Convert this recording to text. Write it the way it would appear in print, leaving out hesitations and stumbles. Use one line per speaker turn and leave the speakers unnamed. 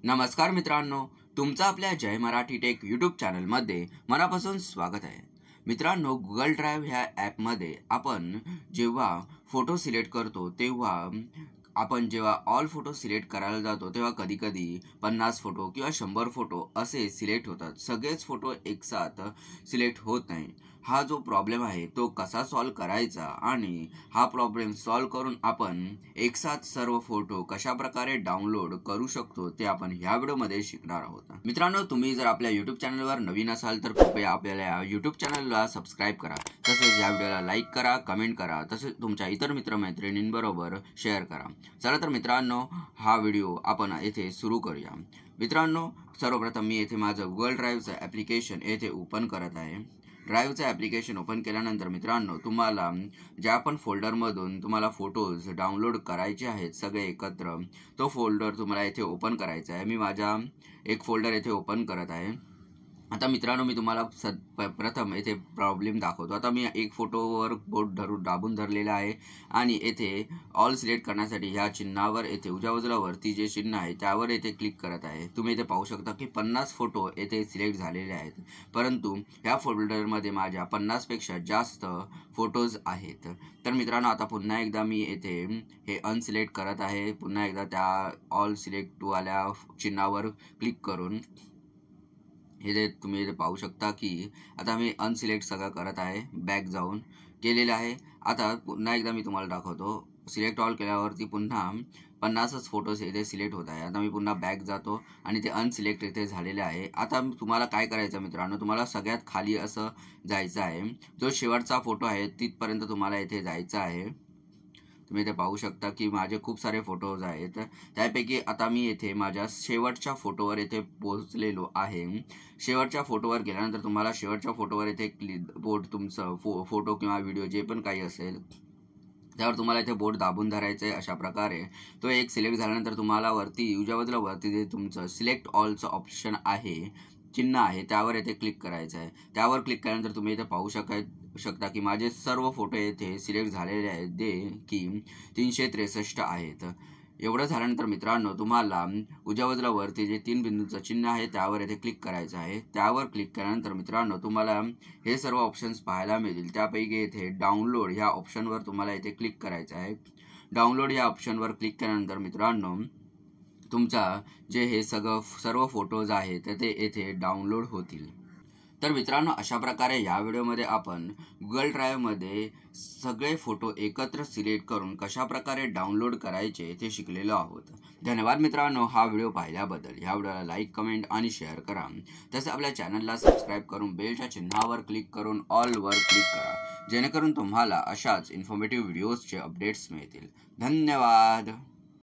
नमस्कार मित्रांनो, तुमचं आपल्या जय मराठी टेक यूट्यूब चॅनलमध्ये मनापासून स्वागत आहे. मित्रांनो, गुगल ड्राईव्ह ह्या ॲपमध्ये आपण जेव्हा फोटो सिलेक्ट करतो तेव्हा आपण जेव्हा ऑल फोटो सिलेक्ट करायला जातो तेव्हा कधी-कधी 50 फोटो किंवा 100 फोटो असे सिलेक्ट होतात. सगळेच फोटो एकसाथ सिलेक्ट होत नाही. हा जो प्रॉब्लेम आहे तो कसा सॉल्व्ह करायचा आणि हा प्रॉब्लेम सॉल्व्ह करून आपण एकसाथ सर्व फोटो कशाप्रकारे डाउनलोड करू शकतो ते आपण ह्या व्हिडिओमध्ये शिकणार आहोत. मित्रांनो, तुम्ही जर आपल्या यूट्यूब चॅनलवर नवीन असाल तर कृपया आपल्याला या यूट्यूब चॅनलला सबस्क्राईब करा. तसेच या व्हिडिओला लाईक करा, कमेंट करा, तसेच तुमच्या इतर मित्रमैत्रिणींबरोबर शेअर करा. चला तर मित्रांनो, हा व्हिडिओ आपण येथे सुरू करूया. मित्रांनो, सर्वप्रथम मी येथे माझं गुगल ड्राईव्हचं ॲप्लिकेशन येथे ओपन करत आहे. ड्राईव्हचं ॲप्लिकेशन ओपन केल्यानंतर मित्रांनो, तुम्हाला ज्या पण फोल्डरमधून तुम्हाला फोटोज डाउनलोड करायचे आहेत सगळे एकत्र, तो फोल्डर तुम्हाला येथे ओपन करायचा आहे. मी माझा एक फोल्डर येथे ओपन करत आहे. आता मित्रांनो, मी तुम्हाला प्रथम येथे प्रॉब्लेम दाखवतो. आता मी एक फोटोवर बोट दाबून धरलेला आहे आणि येथे ऑल सिलेक्ट करण्यासाठी ह्या चिन्हावर येथे उजव्या बाजूला वरती जे चिन्ह आहे त्यावर येथे क्लिक करत आहे. तुम्ही इथे पाहू शकता की 50 फोटो येथे सिलेक्ट झालेले आहेत, परंतु ह्या फोल्डरमध्ये माझ्या 50पेक्षा जास्त फोटोज आहेत. तर मित्रांनो, आता पुन्हा एकदा मी येथे हे अनसिलेक्ट करत आहे. पुन्हा एकदा त्या ऑल सिलेक्ट टू आल्या चिन्हावर क्लिक करून हे तुम्ही इथे पाहू शकता की आता मी अनसिलेक्ट सगळं करत आहे. बॅक जाऊन केलेलं आहे. आता पुन्हा एकदा मी तुम्हाला दाखवतो. सिलेक्ट ऑल केल्यावरती पुन्हा 50च फोटोज इथे सिलेक्ट होत आहे. आता मी पुन्हा बॅक जातो आणि ते अनसिलेक्ट इथे झालेले आहे. आता तुम्हाला काय करायचं मित्रांनो, तुम्हाला सगळ्यात खाली असं जायचं आहे. जो शेवटचा फोटो आहे तिथपर्यंत तुम्हाला इथे जायचं आहे. तुम्ही इथे पाहू शकता की माझे खूप सारे फोटोज आहेत. त्यापैकी आता मी येथे माझ्या शेवटच्या फोटोवर येथे पोहोचलेलो आहे. शेवटच्या फोटोवर गेल्यानंतर तुम्हाला शेवटच्या फोटोवर येथे बोट तुमचं फोटो किंवा व्हिडिओ जे पण काही असेल त्यावर तुम्हाला इथे बोट दाबून धरायचं आहे. अशा प्रकारे तो एक सिलेक्ट झाल्यानंतर तुम्हाला वरती उजव्या बाजूला वरती जे तुमचं सिलेक्ट ऑलचं ऑप्शन आहे, चिन्ह आहे, त्यावर येथे क्लिक करायचं आहे. त्यावर क्लिक केल्यानंतर तुम्ही इथे पाहू शकता की माझे सर्व फोटो येथे सिलेक्ट झालेले आहेत, जे की 363 आहेत. एवढं झाल्यानंतर मित्रांनो, तुम्हाला उजव्या बाजूला वरती जे 3 बिंदूचं चिन्ह आहे त्यावर येथे क्लिक करायचं आहे. त्यावर क्लिक केल्यानंतर मित्रांनो, तुम्हाला हे सर्व ऑप्शन्स पाहायला मिळतील. त्यापैकी येथे डाउनलोड ह्या ऑप्शनवर तुम्हाला येथे क्लिक करायचं आहे. डाउनलोड या ऑप्शनवर क्लिक केल्यानंतर मित्रांनो, तुमचा जे हे सर्व फोटोज आहेत ते येथे डाउनलोड होतील. तर मित्रांनो, अशा प्रकारे या व्हिडिओमध्ये आपण गुगल ड्राईव्हमध्ये सगळे फोटो एकत्र सिलेक्ट करून कशाप्रकारे डाउनलोड करायचे ते शिकलेलो आहोत. धन्यवाद मित्रांनो, हा व्हिडिओ पाहिल्याबद्दल. ह्या व्हिडिओला लाईक, कमेंट आणि शेअर करा. तसेच आपल्या चॅनलला सबस्क्राईब करून बेलच्या चिन्हावर क्लिक करून ऑलवर क्लिक करा, जेणेकरून तुम्हाला अशाच इन्फॉर्मेटिव्ह व्हिडिओजचे अपडेट्स मिळतील. धन्यवाद.